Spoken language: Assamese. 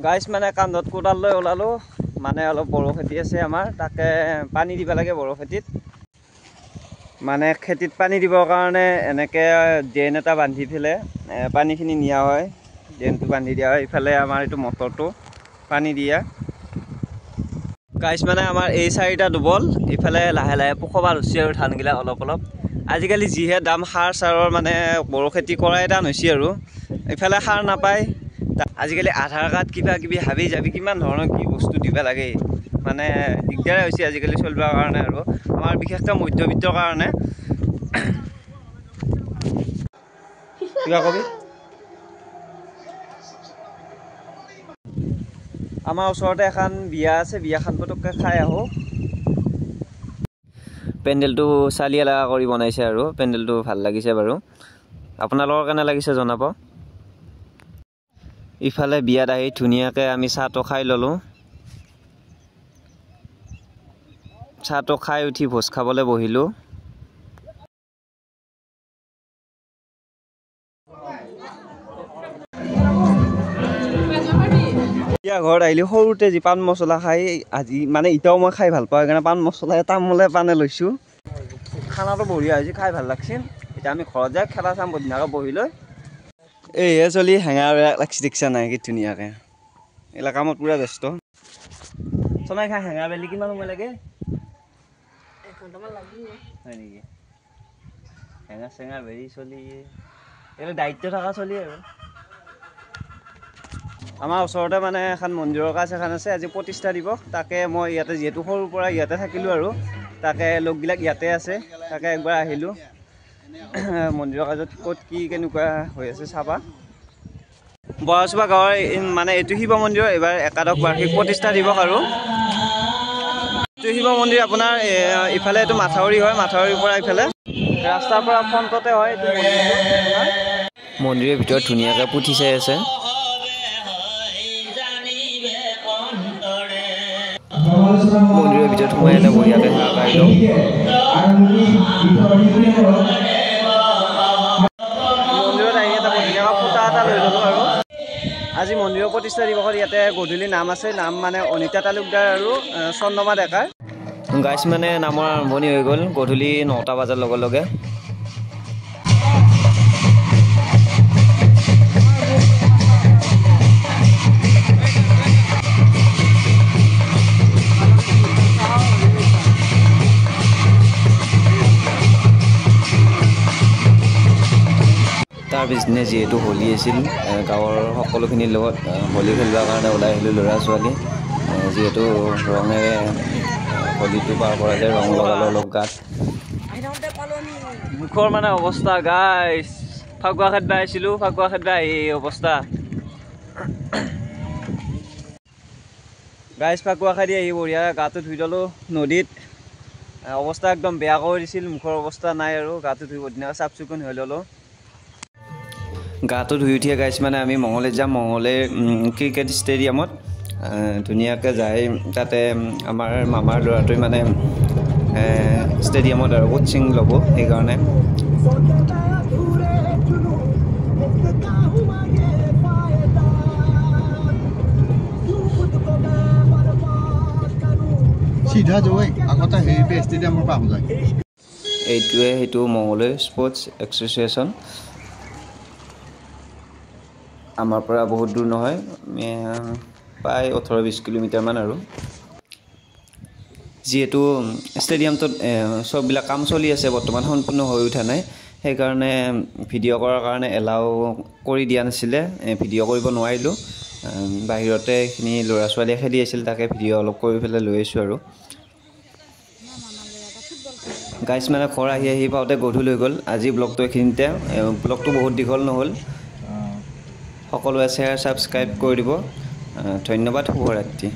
গাইছ মানে কান্ধত কোদাল লৈ ওলালো মানে অলপ বড়ো খেতি আছে আমাৰ তাকে পানী দিব লাগে বড়ো খেতিত মানে খেতিত পানী দিবৰ কাৰণে এনেকৈ ড্ৰেইন এটা বান্ধি ফেলে পানীখিনি নিয়া হয় ড্ৰেইনটো বান্ধি দিয়া হয় ইফালে আমাৰ এইটো মটৰটো পানী দিয়া গাইছ মানে আমাৰ এই চাৰিটা ডুবল ইফালে লাহে লাহে পোখবা হৈছে আৰু ধানগিলা অলপ অলপ আজিকালি যিহে দাম সাৰ চাৰৰ মানে বড়ো খেতি কৰাই টান হৈছে আৰু ইফালে সাৰ নাপায় আজিকালি আধাৰ কাৰ্ড কিবা কিবি হাবি যাবি কিমান ধৰণৰ কি বস্তু দিব লাগে মানে দিগদাৰ হৈছে আজিকালি চলিবৰ কাৰণে আৰু আমাৰ বিশেষকৈ মধ্যবিত্তৰ কাৰণে কিবা কবি আমাৰ ওচৰতে এখন বিয়া আছে বিয়াখন পটককৈ খাই আহোঁ পেণ্ডেলটো চালিয়া কৰি বনাইছে আৰু পেণ্ডেলটো ভাল লাগিছে বাৰু আপোনালোকৰ কেনে লাগিছে জনাব ইফালে বিয়াত আহি ধুনীয়াকৈ আমি চাহটো খাই ল'লোঁ চাহটো খাই উঠি ভোজ খাবলৈ বহিলোঁ এতিয়া ঘৰত আহিলোঁ সৰুতে যি পাণ মছলা খাই আজি মানে এতিয়াও মই খাই ভাল পাওঁ সেইকাৰণে পাণ মছলা এটা মোলে পাণে লৈছোঁ খানাটো বঢ়িয়া হৈছে খাই ভাল লাগছিল এতিয়া আমি ঘৰত যাই খেলা চাম ধুনীয়াকৈ বহি লৈ এইহে চলি হেঙা লাগছি দেখিছা নাই কি ধুনীয়াকৈ এইগিলা কামত পুৰা ব্যস্ত চনাই খাই হেঙা বেলি কিমান সময় লাগে হয় নেকি হেঙা চেঙা বেৰি চলি এইবিলাক দায়িত্ব থকা চলি আৰু আমাৰ ওচৰতে মানে এখন মন্দিৰৰ কাষ এখন আছে আজি প্ৰতিষ্ঠা দিৱস তাকে মই ইয়াতে যিহেতু সৰুৰ পৰা ইয়াতে থাকিলোঁ আৰু তাকে লগবিলাক ইয়াতে আছে তাকে একবাৰ আহিলোঁ মন্দিৰৰ কাষত ক'ত কি কেনেকুৱা হৈ আছে চাবা বৰাচোপা গাঁৱৰ মানে এইটো শিৱ মন্দিৰৰ এইবাৰ একাদশ বাৰ্ষিক প্ৰতিষ্ঠা দিৱস আৰু এইটো শিৱ মন্দিৰ আপোনাৰ ইফালে এইটো মাথাউৰি হয় মাথাউৰিৰ পৰা ইফালে ৰাস্তাৰ পৰা ফ্ৰণ্টতে হয় এইটো মন্দিৰৰ ভিতৰত ধুনীয়াকৈ পুথি চাই আছে মন্দিৰৰ ভিতৰত সোমাই এটা বঢ়িয়াকৈ সেৱা কৰি লওঁ মন্দিৰত আহি এটা ধুনীয়াকৈ ফুটা এটা লৈ ল'লোঁ আৰু আজি মন্দিৰৰ প্ৰতিষ্ঠা দিৱসত ইয়াতে গধূলি নাম আছে নাম মানে অনিতা তালুকদাৰ আৰু চন্দ্ৰমা ডেকাৰ গাইছ মানে নামৰ আৰম্ভণি হৈ গ'ল গধূলি 9টা বজাৰ লগে লগে তাৰ পিছদিনে যিহেতু হোলী আছিল গাঁৱৰ সকলোখিনিৰ লগত হোলী খেলিবৰ কাৰণে ওলাই আহিলোঁ ল'ৰা ছোৱালী যিহেতু ৰঙেৰে হোলীটো পাৰ কৰা যায় ৰং লগালোঁ অলপ গাত মুখৰ মানে অৱস্থা গাইছ ফাকুৱা খেদব আহিছিলোঁ ফাকুৱা খেদব আহি অৱস্থা গাইছ ফাকুৱা খেদি আহি বঢ়িয়া গাটো ধুই ল'লোঁ নদীত অৱস্থা একদম বেয়া কৰি দিছিল মুখৰ অৱস্থা নাই আৰু গাটো ধুই ধুনীয়াকৈ চাফ চিকুণ হৈ ল'লোঁ গাটো ধুই উঠিয়ে গাইছ মানে আমি মঙলে যাম মঙলে ক্ৰিকেট ষ্টেডিয়ামত ধুনীয়াকৈ যাই তাতে আমাৰ মামাৰ ল'ৰাটোৱে মানে ষ্টেডিয়ামত আৰু কোচিং ল'ব সেইকাৰণে চিধা যোৱাই আগতে হেৰি ষ্টেডিয়ামৰ পৰা যায় এইটোৱে সেইটো মঙলৈ স্পৰ্টছ এছ'চিয়েশ্যন আমাৰ পৰা বহুত দূৰ নহয় প্ৰায় 18-20 কিলোমিটাৰমান আৰু যিহেতু ষ্টেডিয়ামটোত চববিলাক কাম চলি আছে বৰ্তমান সম্পূৰ্ণ হৈ উঠা নাই সেইকাৰণে ভিডিঅ' কৰাৰ কাৰণে এলাউ কৰি দিয়া নাছিলে ভিডিঅ' কৰিব নোৱাৰিলোঁ বাহিৰতে এইখিনি ল'ৰা ছোৱালীয়ে খেলি আছিল তাকে ভিডিঅ' অলপ কৰি পেলাই লৈ আহিছোঁ আৰু গাইছ মানে ঘৰ আহি পাওঁতে গধূলি হৈ গ'ল আজি ব্লগটো এইখিনিতে ব্লগটো বহুত দীঘল নহ'ল সকলোৱে শ্বেয়াৰ ছাবস্ক্ৰাইব কৰি দিব ধন্যবাদ শুভৰাত্ৰি